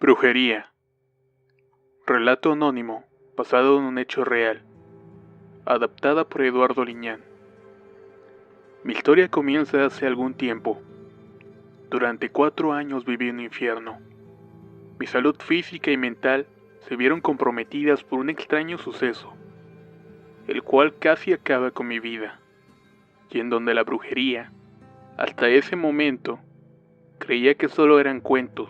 Brujería. Relato anónimo, basado en un hecho real. Adaptada por Eduardo Liñán. Mi historia comienza hace algún tiempo. Durante 4 años viví en un infierno. Mi salud física y mental se vieron comprometidas por un extraño suceso, el cual casi acaba con mi vida, y en donde la brujería, hasta ese momento, creía que solo eran cuentos.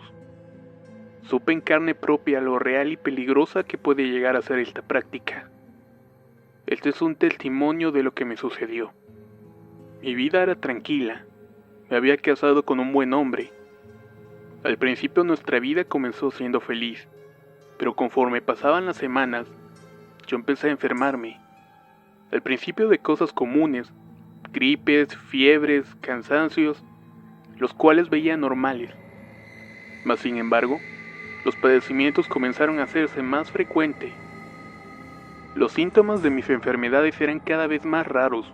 Supe en carne propia lo real y peligrosa que puede llegar a ser esta práctica. Este es un testimonio de lo que me sucedió. Mi vida era tranquila. Me había casado con un buen hombre. Al principio nuestra vida comenzó siendo feliz, pero conforme pasaban las semanas, yo empecé a enfermarme. Al principio de cosas comunes, gripes, fiebres, cansancios, los cuales veía normales. Mas sin embargo, los padecimientos comenzaron a hacerse más frecuentes. Los síntomas de mis enfermedades eran cada vez más raros.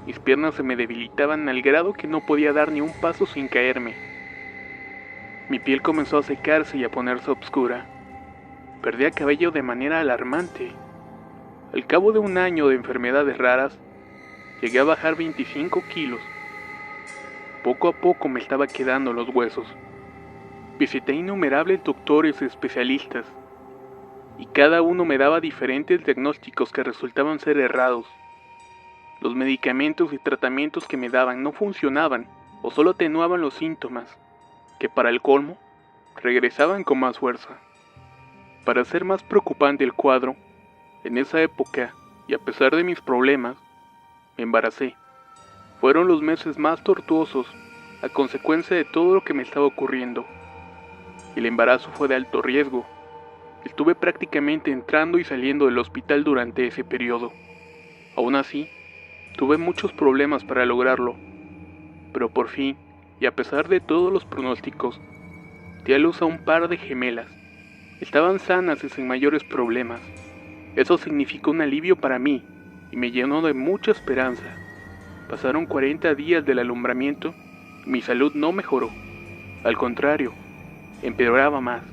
Mis piernas se me debilitaban al grado que no podía dar ni un paso sin caerme. Mi piel comenzó a secarse y a ponerse oscura. Perdía cabello de manera alarmante. Al cabo de 1 año de enfermedades raras, llegué a bajar 25 kilos. Poco a poco me estaba quedando los huesos. Visité innumerables doctores y especialistas, y cada uno me daba diferentes diagnósticos que resultaban ser errados. Los medicamentos y tratamientos que me daban no funcionaban o solo atenuaban los síntomas, que para el colmo, regresaban con más fuerza. Para hacer más preocupante el cuadro, en esa época, y a pesar de mis problemas, me embaracé. Fueron los meses más tortuosos a consecuencia de todo lo que me estaba ocurriendo. El embarazo fue de alto riesgo. Estuve prácticamente entrando y saliendo del hospital durante ese periodo. Aún así, tuve muchos problemas para lograrlo. Pero por fin, y a pesar de todos los pronósticos, di a luz a un par de gemelas. Estaban sanas y sin mayores problemas. Eso significó un alivio para mí y me llenó de mucha esperanza. Pasaron 40 días del alumbramiento y mi salud no mejoró. Al contrario, empeoraba más.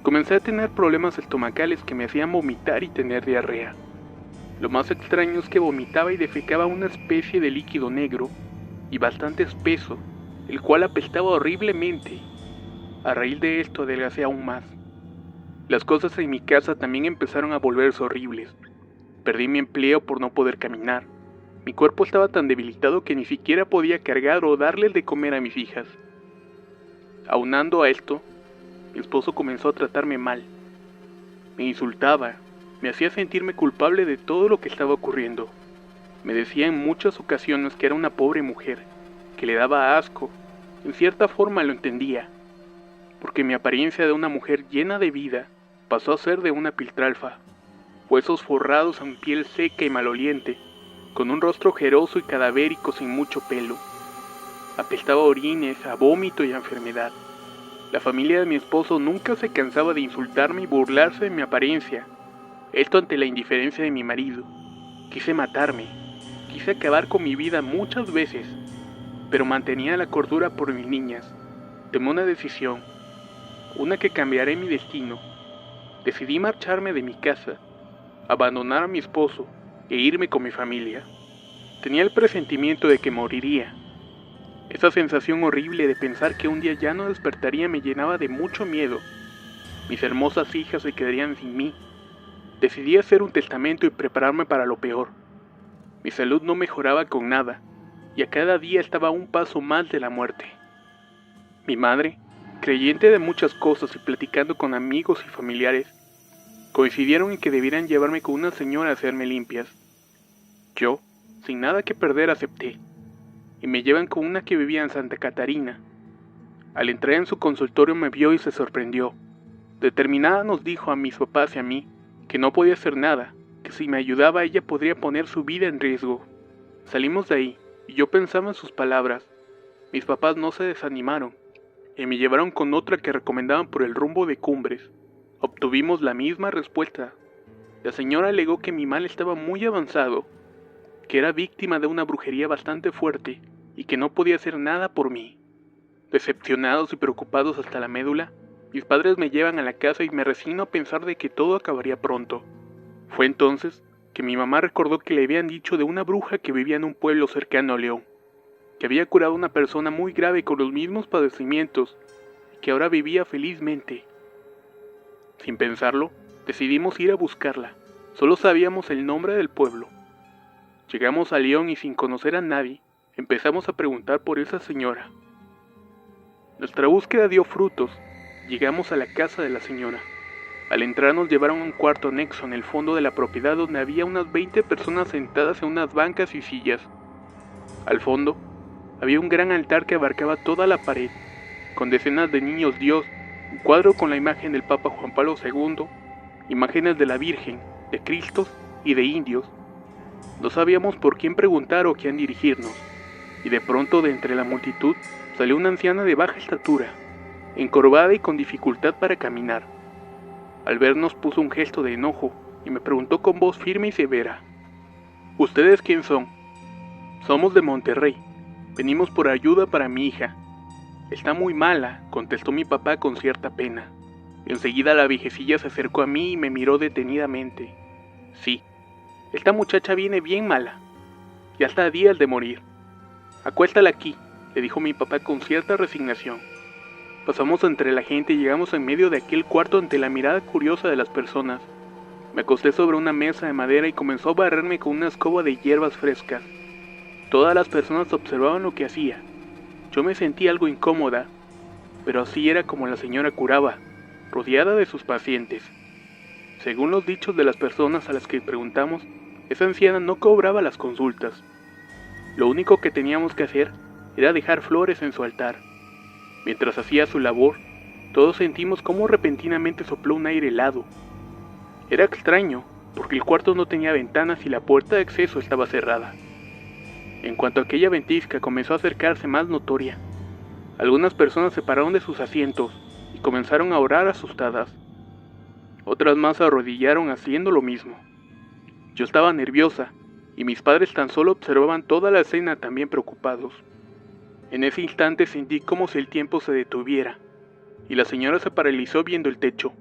Comencé a tener problemas estomacales que me hacían vomitar y tener diarrea. Lo más extraño es que vomitaba y defecaba una especie de líquido negro y bastante espeso, el cual apestaba horriblemente. A raíz de esto adelgacé aún más. Las cosas en mi casa también empezaron a volverse horribles. Perdí mi empleo por no poder caminar. Mi cuerpo estaba tan debilitado que ni siquiera podía cargar o darles de comer a mis hijas. Aunando a esto, mi esposo comenzó a tratarme mal. Me insultaba, me hacía sentirme culpable de todo lo que estaba ocurriendo. Me decía en muchas ocasiones que era una pobre mujer, que le daba asco. En cierta forma lo entendía, porque mi apariencia de una mujer llena de vida pasó a ser de una piltralfa. Huesos forrados en piel seca y maloliente, con un rostro ojeroso y cadavérico sin mucho pelo. Apestaba a orines, a vómito y a enfermedad. La familia de mi esposo nunca se cansaba de insultarme y burlarse de mi apariencia. Esto ante la indiferencia de mi marido. Quise matarme. Quise acabar con mi vida muchas veces, pero mantenía la cordura por mis niñas. Tomé una decisión, una que cambiaré mi destino. Decidí marcharme de mi casa, abandonar a mi esposo e irme con mi familia. Tenía el presentimiento de que moriría. Esa sensación horrible de pensar que un día ya no despertaría me llenaba de mucho miedo. Mis hermosas hijas se quedarían sin mí. Decidí hacer un testamento y prepararme para lo peor. Mi salud no mejoraba con nada, y a cada día estaba a un paso más de la muerte. Mi madre, creyente de muchas cosas y platicando con amigos y familiares, coincidieron en que debieran llevarme con una señora a hacerme limpias. Yo, sin nada que perder, acepté, y me llevan con una que vivía en Santa Catarina. Al entrar en su consultorio me vio y se sorprendió. Determinada nos dijo a mis papás y a mí que no podía hacer nada, que si me ayudaba ella podría poner su vida en riesgo. Salimos de ahí, y yo pensaba en sus palabras. Mis papás no se desanimaron, y me llevaron con otra que recomendaban por el rumbo de Cumbres. Obtuvimos la misma respuesta. La señora alegó que mi mal estaba muy avanzado, que era víctima de una brujería bastante fuerte, y que no podía hacer nada por mí. Decepcionados y preocupados hasta la médula, Mis padres me llevan a la casa y me resigno a pensar de que todo acabaría pronto. Fue entonces que mi mamá recordó que le habían dicho de una bruja que vivía en un pueblo cercano a León, que había curado a una persona muy grave con los mismos padecimientos y que ahora vivía felizmente. Sin pensarlo, decidimos ir a buscarla. Solo sabíamos el nombre del pueblo. Llegamos a León y sin conocer a nadie, empezamos a preguntar por esa señora. Nuestra búsqueda dio frutos. Llegamos a la casa de la señora. Al entrar nos llevaron a un cuarto anexo en el fondo de la propiedad donde había unas 20 personas sentadas en unas bancas y sillas. Al fondo, había un gran altar que abarcaba toda la pared, con decenas de niños Dios, un cuadro con la imagen del Papa Juan Pablo II, imágenes de la Virgen, de Cristos y de indios. No sabíamos por quién preguntar o quién dirigirnos, y de pronto de entre la multitud salió una anciana de baja estatura, encorvada y con dificultad para caminar. Al vernos puso un gesto de enojo y me preguntó con voz firme y severa: ¿Ustedes quién son? Somos de Monterrey. Venimos por ayuda para mi hija. Está muy mala, contestó mi papá con cierta pena. Enseguida la viejecilla se acercó a mí y me miró detenidamente. Sí, esta muchacha viene bien mala. Ya está a días de morir. Acuéstala aquí, le dijo mi papá con cierta resignación. Pasamos entre la gente y llegamos en medio de aquel cuarto ante la mirada curiosa de las personas. Me acosté sobre una mesa de madera y comenzó a barrerme con una escoba de hierbas frescas. Todas las personas observaban lo que hacía. Yo me sentí algo incómoda, pero así era como la señora curaba, rodeada de sus pacientes. Según los dichos de las personas a las que preguntamos, esa anciana no cobraba las consultas. Lo único que teníamos que hacer era dejar flores en su altar. Mientras hacía su labor, todos sentimos cómo repentinamente sopló un aire helado. Era extraño, porque el cuarto no tenía ventanas y la puerta de acceso estaba cerrada. En cuanto aquella ventisca comenzó a acercarse más notoria, algunas personas se pararon de sus asientos y comenzaron a orar asustadas. Otras más se arrodillaron haciendo lo mismo. Yo estaba nerviosa, y mis padres tan solo observaban toda la escena también preocupados. En ese instante sentí como si el tiempo se detuviera, y la señora se paralizó viendo el techo.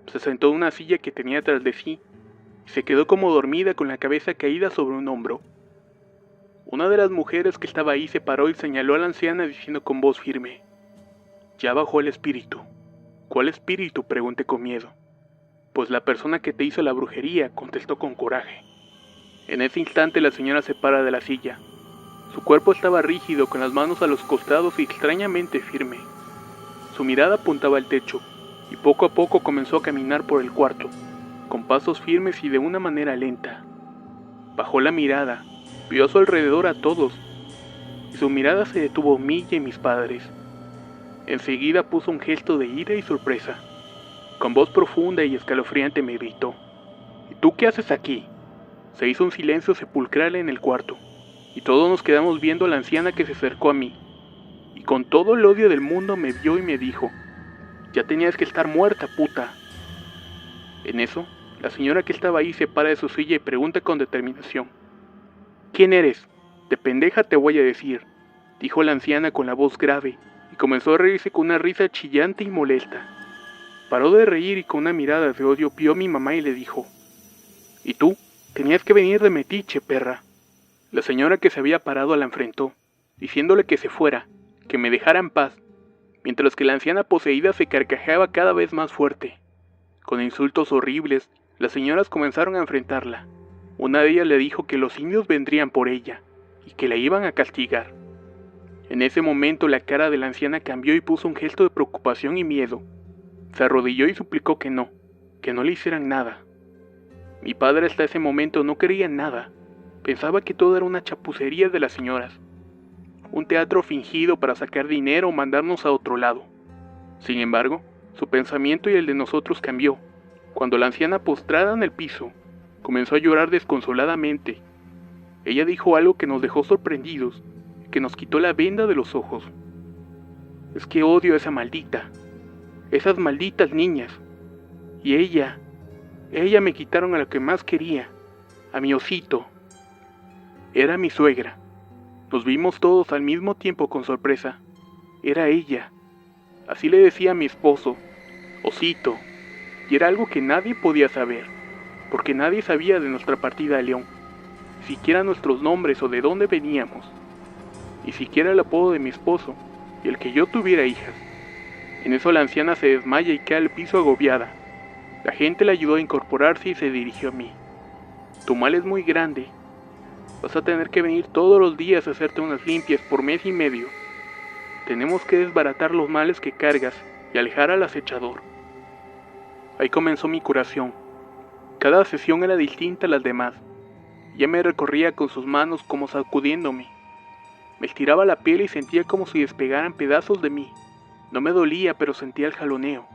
Se sentó en una silla que tenía tras de sí, y se quedó como dormida con la cabeza caída sobre un hombro. Una de las mujeres que estaba ahí se paró y señaló a la anciana diciendo con voz firme: «Ya bajó el espíritu». «¿Cuál espíritu?», pregunté con miedo. «Pues la persona que te hizo la brujería», contestó con coraje. En ese instante la señora se para de la silla. Su cuerpo estaba rígido, con las manos a los costados y extrañamente firme. Su mirada apuntaba al techo, y poco a poco comenzó a caminar por el cuarto, con pasos firmes y de una manera lenta. Bajó la mirada, vio a su alrededor a todos, y su mirada se detuvo en mí y en mis padres. Enseguida puso un gesto de ira y sorpresa. Con voz profunda y escalofriante me gritó: «¿Y tú qué haces aquí?». Se hizo un silencio sepulcral en el cuarto, y todos nos quedamos viendo a la anciana que se acercó a mí, y con todo el odio del mundo me vio y me dijo: «Ya tenías que estar muerta, puta». En eso, la señora que estaba ahí se para de su silla y pregunta con determinación: «¿Quién eres? De pendeja te voy a decir», dijo la anciana con la voz grave, y comenzó a reírse con una risa chillante y molesta. Paró de reír y con una mirada de odio vio a mi mamá y le dijo: «¿Y tú? Tenías que venir de metiche, perra». La señora que se había parado la enfrentó, diciéndole que se fuera, que me dejara en paz, mientras que la anciana poseída se carcajeaba cada vez más fuerte. Con insultos horribles, las señoras comenzaron a enfrentarla. Una de ellas le dijo que los indios vendrían por ella, y que la iban a castigar. En ese momento la cara de la anciana cambió y puso un gesto de preocupación y miedo. Se arrodilló y suplicó que no le hicieran nada. Mi padre hasta ese momento no creía en nada. Pensaba que todo era una chapucería de las señoras, un teatro fingido para sacar dinero o mandarnos a otro lado. Sin embargo, su pensamiento y el de nosotros cambió, cuando la anciana postrada en el piso comenzó a llorar desconsoladamente. Ella dijo algo que nos dejó sorprendidos, y que nos quitó la venda de los ojos. «Es que odio a esa maldita, esas malditas niñas, y ella me quitaron a lo que más quería, a mi osito». Era mi suegra. Nos vimos todos al mismo tiempo con sorpresa. Era ella. Así le decía a mi esposo, Osito, y era algo que nadie podía saber, porque nadie sabía de nuestra partida a León, ni siquiera nuestros nombres o de dónde veníamos, ni siquiera el apodo de mi esposo y el que yo tuviera hijas. En eso la anciana se desmaya y cae al piso agobiada. La gente la ayudó a incorporarse y se dirigió a mí. Tu mal es muy grande. Vas a tener que venir todos los días a hacerte unas limpias por mes y medio. Tenemos que desbaratar los males que cargas y alejar al acechador. Ahí comenzó mi curación. Cada sesión era distinta a las demás. Ella me recorría con sus manos como sacudiéndome. Me estiraba la piel y sentía como si despegaran pedazos de mí. No me dolía, pero sentía el jaloneo.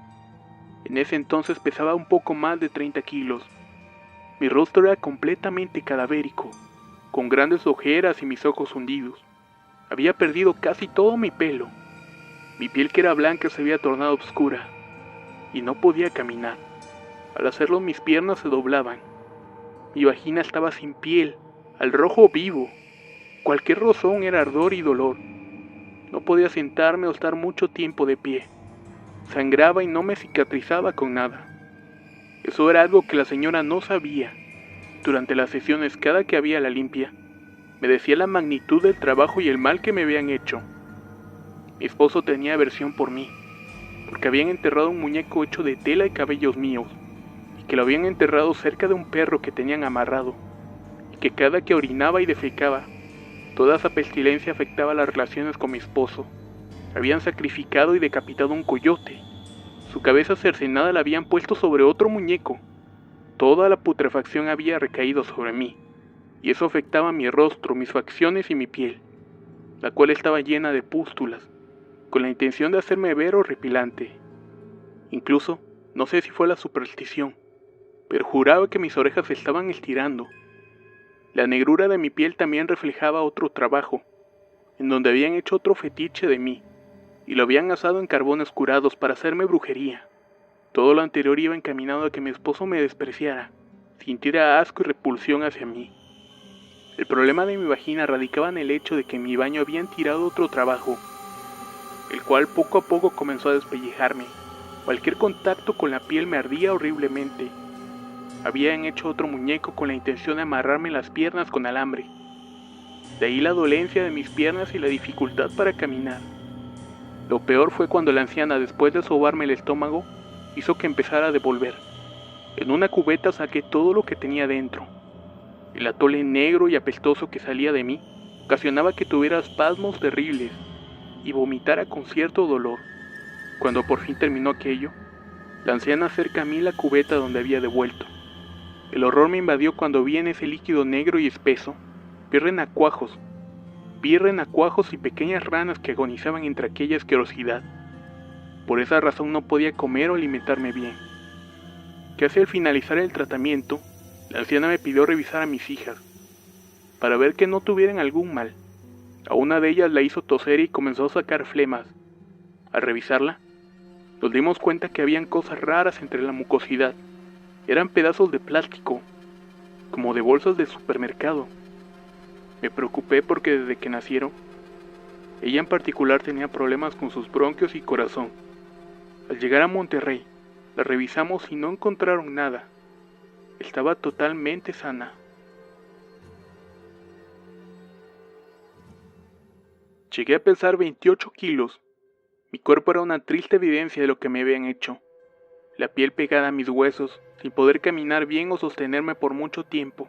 En ese entonces pesaba un poco más de 30 kilos. Mi rostro era completamente cadavérico, con grandes ojeras y mis ojos hundidos. Había perdido casi todo mi pelo. Mi piel, que era blanca, se había tornado oscura. Y no podía caminar. Al hacerlo, mis piernas se doblaban. Mi vagina estaba sin piel, al rojo vivo. Cualquier rozón era ardor y dolor. No podía sentarme o estar mucho tiempo de pie. Sangraba y no me cicatrizaba con nada. Eso era algo que la señora no sabía. Durante las sesiones, cada que había la limpia, me decía la magnitud del trabajo y el mal que me habían hecho. Mi esposo tenía aversión por mí, porque habían enterrado un muñeco hecho de tela y cabellos míos, y que lo habían enterrado cerca de un perro que tenían amarrado, y que cada que orinaba y defecaba, toda esa pestilencia afectaba las relaciones con mi esposo. Habían sacrificado y decapitado un coyote. Su cabeza cercenada la habían puesto sobre otro muñeco. Toda la putrefacción había recaído sobre mí, y eso afectaba mi rostro, mis facciones y mi piel, la cual estaba llena de pústulas, con la intención de hacerme ver horripilante. Incluso, no sé si fue la superstición, pero juraba que mis orejas se estaban estirando. La negrura de mi piel también reflejaba otro trabajo, en donde habían hecho otro fetiche de mí, y lo habían asado en carbones curados para hacerme brujería. Todo lo anterior iba encaminado a que mi esposo me despreciara, sintiera asco y repulsión hacia mí. El problema de mi vagina radicaba en el hecho de que en mi baño habían tirado otro trabajo, el cual poco a poco comenzó a despellejarme. Cualquier contacto con la piel me ardía horriblemente. Habían hecho otro muñeco con la intención de amarrarme las piernas con alambre. De ahí la dolencia de mis piernas y la dificultad para caminar. Lo peor fue cuando la anciana, después de sobarme el estómago, hizo que empezara a devolver. En una cubeta saqué todo lo que tenía dentro. El atole negro y apestoso que salía de mí ocasionaba que tuviera espasmos terribles y vomitara con cierto dolor. Cuando por fin terminó aquello, la anciana acerca a mí la cubeta donde había devuelto. El horror me invadió cuando vi en ese líquido negro y espeso vi renacuajos y pequeñas ranas que agonizaban entre aquella asquerosidad. Por esa razón no podía comer o alimentarme bien. Casi al finalizar el tratamiento, la anciana me pidió revisar a mis hijas, para ver que no tuvieran algún mal. A una de ellas la hizo toser y comenzó a sacar flemas. Al revisarla, nos dimos cuenta que habían cosas raras entre la mucosidad. Eran pedazos de plástico, como de bolsas de supermercado. Me preocupé porque desde que nacieron, ella en particular tenía problemas con sus bronquios y corazón. Al llegar a Monterrey, la revisamos y no encontraron nada. Estaba totalmente sana. Llegué a pesar 28 kilos. Mi cuerpo era una triste evidencia de lo que me habían hecho. La piel pegada a mis huesos, sin poder caminar bien o sostenerme por mucho tiempo.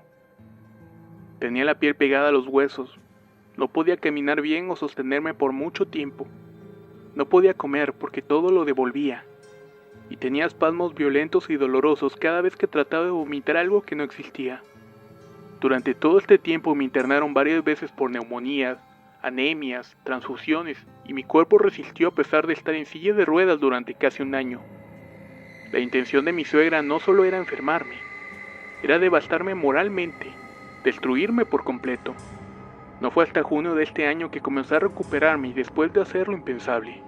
Tenía la piel pegada a los huesos. No podía caminar bien o sostenerme por mucho tiempo. No podía comer porque todo lo devolvía. Y tenía espasmos violentos y dolorosos cada vez que trataba de vomitar algo que no existía. Durante todo este tiempo me internaron varias veces por neumonías, anemias, transfusiones, y mi cuerpo resistió a pesar de estar en silla de ruedas durante casi un año. La intención de mi suegra no solo era enfermarme, era devastarme moralmente, destruirme por completo. No fue hasta junio de este año que comencé a recuperarme y después de hacer lo impensable.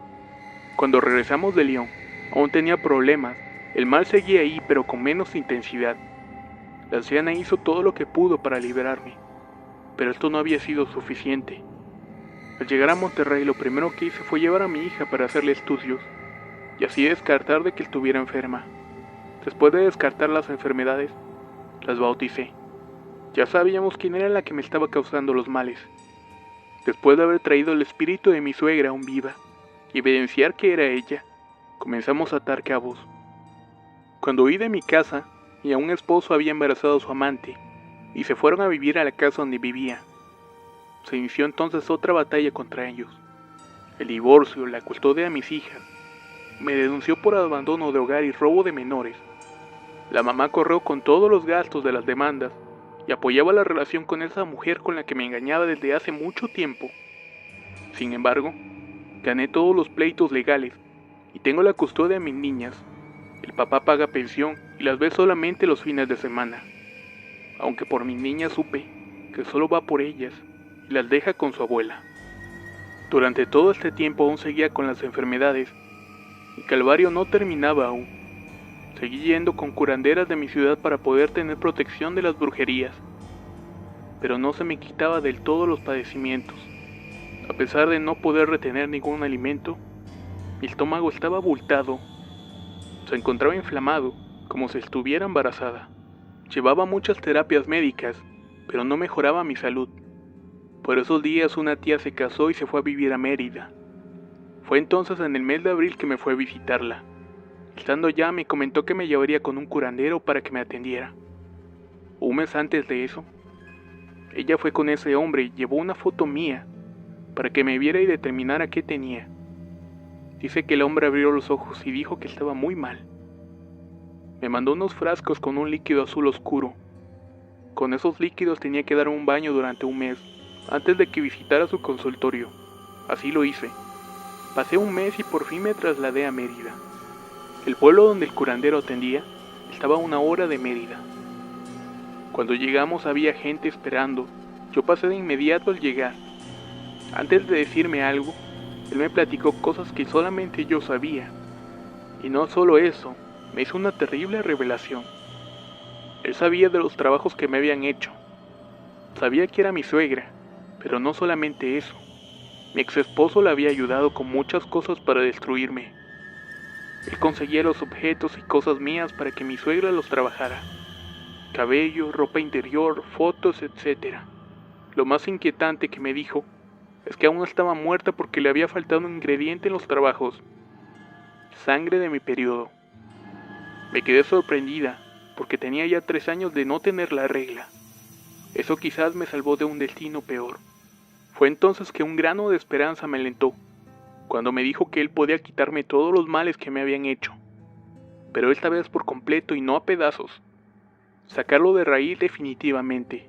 Cuando regresamos de León, aún tenía problemas, el mal seguía ahí pero con menos intensidad. La anciana hizo todo lo que pudo para liberarme, pero esto no había sido suficiente. Al llegar a Monterrey, lo primero que hice fue llevar a mi hija para hacerle estudios, y así descartar de que estuviera enferma. Después de descartar las enfermedades, las bauticé. Ya sabíamos quién era la que me estaba causando los males. Después de haber traído el espíritu de mi suegra aún viva y evidenciar que era ella, comenzamos a atar cabos. Cuando huí de mi casa y a un esposo había embarazado a su amante y se fueron a vivir a la casa donde vivía, se inició entonces otra batalla contra ellos. El divorcio, la custodia de mis hijas, me denunció por abandono de hogar y robo de menores. La mamá corrió con todos los gastos de las demandas y apoyaba la relación con esa mujer con la que me engañaba desde hace mucho tiempo. Sin embargo, gané todos los pleitos legales y tengo la custodia de mis niñas. El papá paga pensión y las ve solamente los fines de semana. Aunque por mis niñas supe que solo va por ellas y las deja con su abuela. Durante todo este tiempo aún seguía con las enfermedades. Mi calvario no terminaba aún. Seguí yendo con curanderas de mi ciudad para poder tener protección de las brujerías. Pero no se me quitaba del todo los padecimientos. A pesar de no poder retener ningún alimento, mi estómago estaba abultado. Se encontraba inflamado, como si estuviera embarazada. Llevaba muchas terapias médicas, pero no mejoraba mi salud. Por esos días una tía se casó y se fue a vivir a Mérida. Fue entonces en el mes de abril que me fue a visitarla. Estando allá me comentó que me llevaría con un curandero para que me atendiera. Un mes antes de eso, ella fue con ese hombre y llevó una foto mía para que me viera y determinara qué tenía. Dice que el hombre abrió los ojos y dijo que estaba muy mal. Me mandó unos frascos con un líquido azul oscuro. Con esos líquidos tenía que dar un baño durante un mes, antes de que visitara su consultorio. Así lo hice. Pasé un mes y por fin me trasladé a Mérida. El pueblo donde el curandero atendía estaba a 1 hora de Mérida. Cuando llegamos había gente esperando. Yo pasé de inmediato al llegar. Antes de decirme algo, él me platicó cosas que solamente yo sabía. Y no solo eso, me hizo una terrible revelación. Él sabía de los trabajos que me habían hecho. Sabía que era mi suegra, pero no solamente eso. Mi ex esposo le había ayudado con muchas cosas para destruirme. Él conseguía los objetos y cosas mías para que mi suegra los trabajara. Cabello, ropa interior, fotos, etc. Lo más inquietante que me dijo es que aún estaba muerta porque le había faltado un ingrediente en los trabajos. Sangre de mi periodo. Me quedé sorprendida porque tenía ya 3 años de no tener la regla. Eso quizás me salvó de un destino peor. Fue entonces que un grano de esperanza me alentó, cuando me dijo que él podía quitarme todos los males que me habían hecho, pero esta vez por completo y no a pedazos, sacarlo de raíz definitivamente,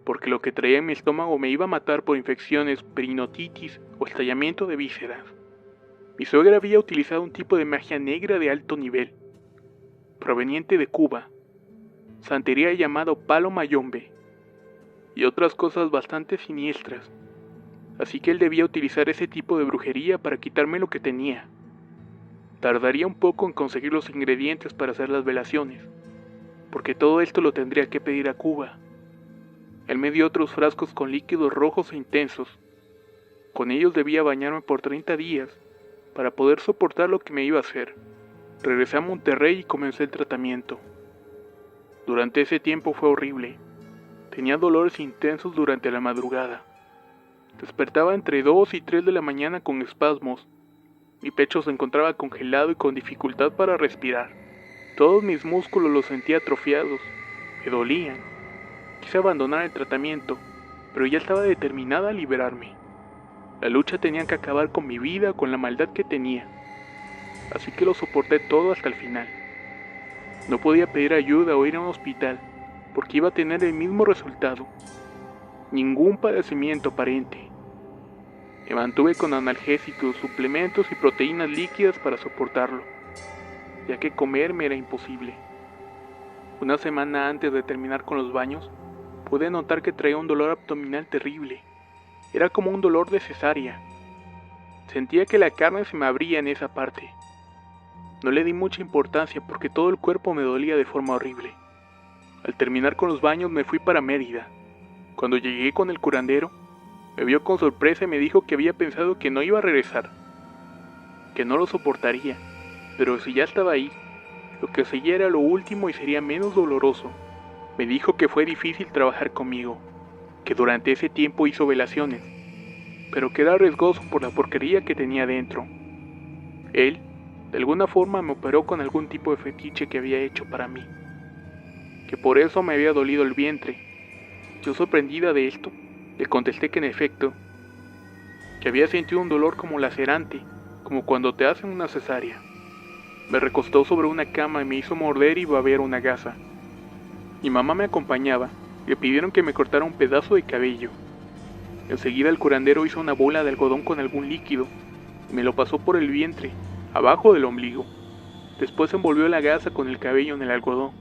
porque lo que traía en mi estómago me iba a matar por infecciones, perinotitis o estallamiento de vísceras. Mi suegra había utilizado un tipo de magia negra de alto nivel, proveniente de Cuba, santería llamado palo mayombe, y otras cosas bastante siniestras. Así que él debía utilizar ese tipo de brujería para quitarme lo que tenía. Tardaría un poco en conseguir los ingredientes para hacer las velaciones, porque todo esto lo tendría que pedir a Cuba. Él me dio otros frascos con líquidos rojos e intensos. Con ellos debía bañarme por 30 días, para poder soportar lo que me iba a hacer. Regresé a Monterrey y comencé el tratamiento. Durante ese tiempo fue horrible. Tenía dolores intensos durante la madrugada. Despertaba entre 2 y 3 de la mañana con espasmos. Mi pecho se encontraba congelado y con dificultad para respirar. Todos mis músculos los sentía atrofiados. Me dolían. Quise abandonar el tratamiento, pero ya estaba determinada a liberarme. La lucha tenía que acabar con mi vida, con la maldad que tenía. Así que lo soporté todo hasta el final. No podía pedir ayuda o ir a un hospital, porque iba a tener el mismo resultado. Ningún padecimiento aparente. Me mantuve con analgésicos, suplementos y proteínas líquidas para soportarlo, ya que comer me era imposible. Una semana antes de terminar con los baños, pude notar que traía un dolor abdominal terrible. Era como un dolor de cesárea. Sentía que la carne se me abría en esa parte. No le di mucha importancia porque todo el cuerpo me dolía de forma horrible. Al terminar con los baños me fui para Mérida. Cuando llegué con el curandero, me vio con sorpresa y me dijo que había pensado que no iba a regresar. que no lo soportaría, pero si ya estaba ahí, lo que seguía era lo último y sería menos doloroso. Me dijo que fue difícil trabajar conmigo, que durante ese tiempo hizo velaciones, pero que era riesgoso por la porquería que tenía dentro. Él, de alguna forma, me operó con algún tipo de fetiche que había hecho para mí, que por eso me había dolido el vientre. Yo, sorprendida de esto, le contesté que en efecto, que había sentido un dolor como lacerante, como cuando te hacen una cesárea. Me recostó sobre una cama y me hizo morder y babear una gasa. Mi mamá me acompañaba, y le pidieron que me cortara un pedazo de cabello. Enseguida el curandero hizo una bola de algodón con algún líquido, y me lo pasó por el vientre, abajo del ombligo. Después envolvió la gasa con el cabello en el algodón.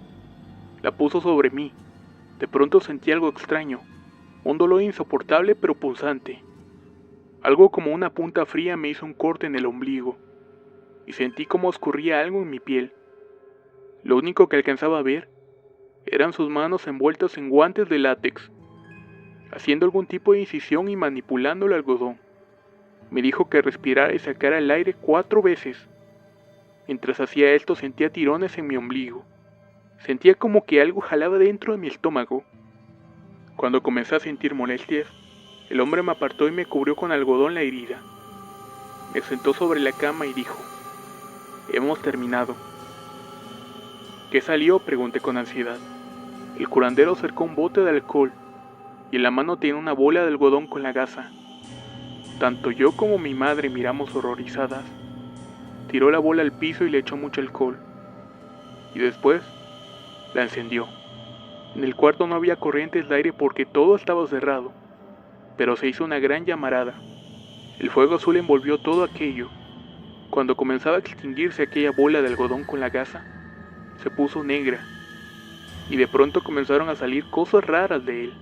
La puso sobre mí. De pronto sentí algo extraño, un dolor insoportable pero pulsante. Algo como una punta fría me hizo un corte en el ombligo, y sentí como escurría algo en mi piel. Lo único que alcanzaba a ver eran sus manos envueltas en guantes de látex, haciendo algún tipo de incisión y manipulando el algodón. Me dijo que respirara y sacara el aire 4 veces. Mientras hacía esto sentía tirones en mi ombligo. Sentía como que algo jalaba dentro de mi estómago. Cuando comencé a sentir molestias, el hombre me apartó y me cubrió con algodón la herida. Me sentó sobre la cama y dijo: «Hemos terminado». «¿Qué salió?», pregunté con ansiedad. El curandero acercó un bote de alcohol y en la mano tenía una bola de algodón con la gasa. Tanto yo como mi madre miramos horrorizadas. Tiró la bola al piso y le echó mucho alcohol. Y después la encendió. En el cuarto no había corrientes de aire porque todo estaba cerrado, pero se hizo una gran llamarada. El fuego azul envolvió todo aquello. Cuando comenzaba a extinguirse aquella bola de algodón con la gasa, se puso negra, y de pronto comenzaron a salir cosas raras de él.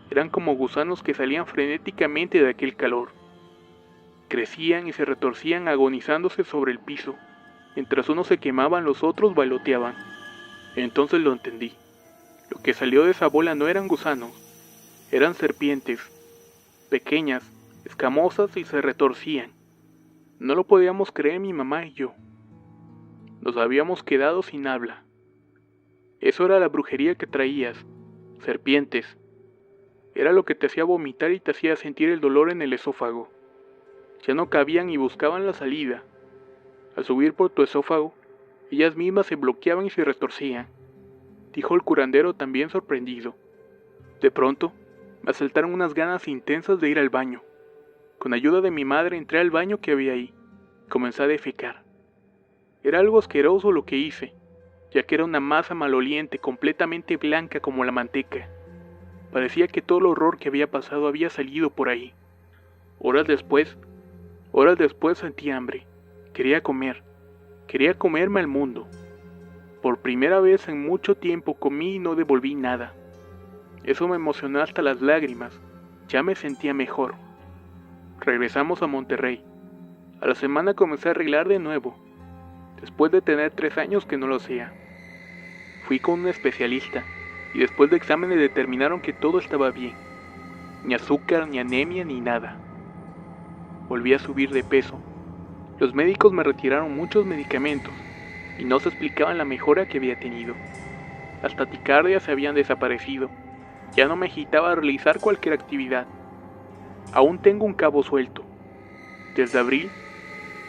Eran como gusanos que salían frenéticamente de aquel calor. Crecían y se retorcían agonizándose sobre el piso. Mientras unos se quemaban, los otros bailoteaban. Entonces lo entendí. Lo que salió de esa bola no eran gusanos, eran serpientes, pequeñas, escamosas y se retorcían. No lo podíamos creer mi mamá y yo. Nos habíamos quedado sin habla. Eso era la brujería que traías, serpientes. Era lo que te hacía vomitar y te hacía sentir el dolor en el esófago. Ya no cabían y buscaban la salida. Al subir por tu esófago, ellas mismas se bloqueaban y se retorcían, dijo el curandero también sorprendido. De pronto, me asaltaron unas ganas intensas de ir al baño. Con ayuda de mi madre entré al baño que había ahí. Comencé a defecar. Era algo asqueroso lo que hice, ya que era una masa maloliente completamente blanca como la manteca. Parecía que todo el horror que había pasado había salido por ahí. Horas después sentí hambre. Quería comerme al mundo. Por primera vez en mucho tiempo comí y no devolví nada. Eso me emocionó hasta las lágrimas. Ya me sentía mejor. Regresamos a Monterrey. A la semana comencé a arreglar de nuevo, después de tener 3 años que no lo hacía. Fui con un especialista y después de exámenes determinaron que todo estaba bien. Ni azúcar, ni anemia, ni nada. Volví a subir de peso. Los médicos me retiraron muchos medicamentos y no se explicaban la mejora que había tenido. Las taquicardias se habían desaparecido. Ya no me agitaba a realizar cualquier actividad. Aún tengo un cabo suelto. Desde abril,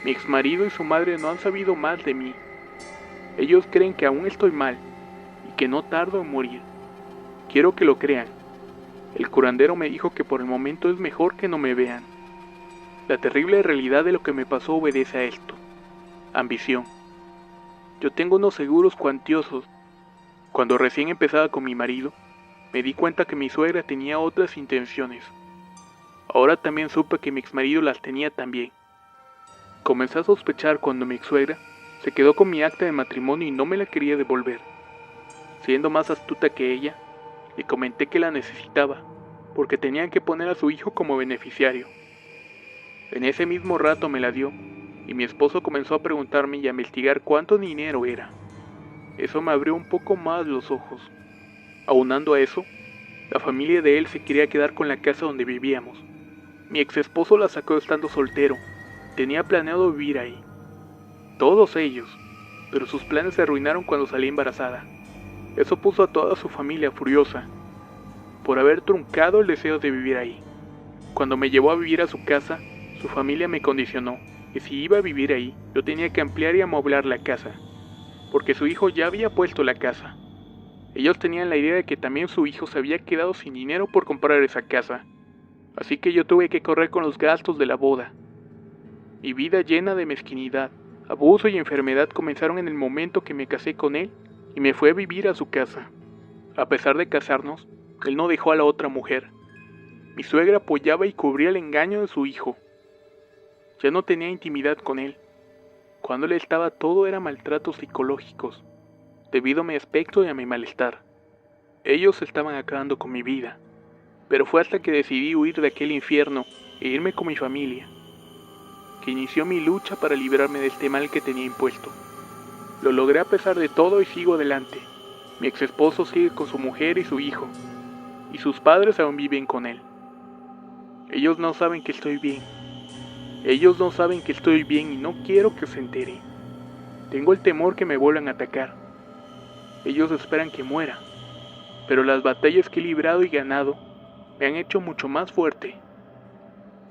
mi exmarido y su madre no han sabido más de mí. Ellos creen que aún estoy mal y que no tardo en morir. Quiero que lo crean. El curandero me dijo que por el momento es mejor que no me vean. La terrible realidad de lo que me pasó obedece a esto: ambición. Yo tengo unos seguros cuantiosos. Cuando recién empezaba con mi marido, me di cuenta que mi suegra tenía otras intenciones. Ahora también supe que mi exmarido las tenía también. Comencé a sospechar cuando mi exsuegra se quedó con mi acta de matrimonio y no me la quería devolver. Siendo más astuta que ella, le comenté que la necesitaba, porque tenían que poner a su hijo como beneficiario. En ese mismo rato me la dio, y mi esposo comenzó a preguntarme y a investigar cuánto dinero era. Eso me abrió un poco más los ojos. Aunando a eso, la familia de él se quería quedar con la casa donde vivíamos. Mi ex esposo la sacó estando soltero, Tenía planeado vivir ahí. Todos ellos. Pero sus planes se arruinaron cuando salí embarazada. Eso puso a toda su familia furiosa por haber truncado el deseo de vivir ahí. Cuando me llevó a vivir a su casa, su familia me condicionó que si iba a vivir ahí, yo tenía que ampliar y amoblar la casa, porque su hijo ya había puesto la casa. Ellos tenían la idea de que también su hijo se había quedado sin dinero por comprar esa casa, así que yo tuve que correr con los gastos de la boda. Mi vida llena de mezquinidad, abuso y enfermedad comenzaron en el momento que me casé con él y me fui a vivir a su casa. A pesar de casarnos, él no dejó a la otra mujer. Mi suegra apoyaba y cubría el engaño de su hijo. Ya no tenía intimidad con él. Cuando él estaba todo era maltratos psicológicos, debido a mi aspecto y a mi malestar. Ellos estaban acabando con mi vida, pero fue hasta que decidí huir de aquel infierno e irme con mi familia, que inició mi lucha para librarme de este mal que tenía impuesto. Lo logré a pesar de todo y sigo adelante. Mi ex esposo sigue con su mujer y su hijo, y sus padres aún viven con él. Ellos no saben que estoy bien. Ellos no saben que estoy bien y no quiero que se entere. Tengo el temor que me vuelvan a atacar. Ellos esperan que muera, pero las batallas que he librado y ganado me han hecho mucho más fuerte.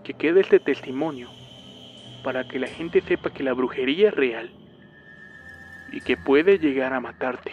Que quede este testimonio para que la gente sepa que la brujería es real y que puede llegar a matarte.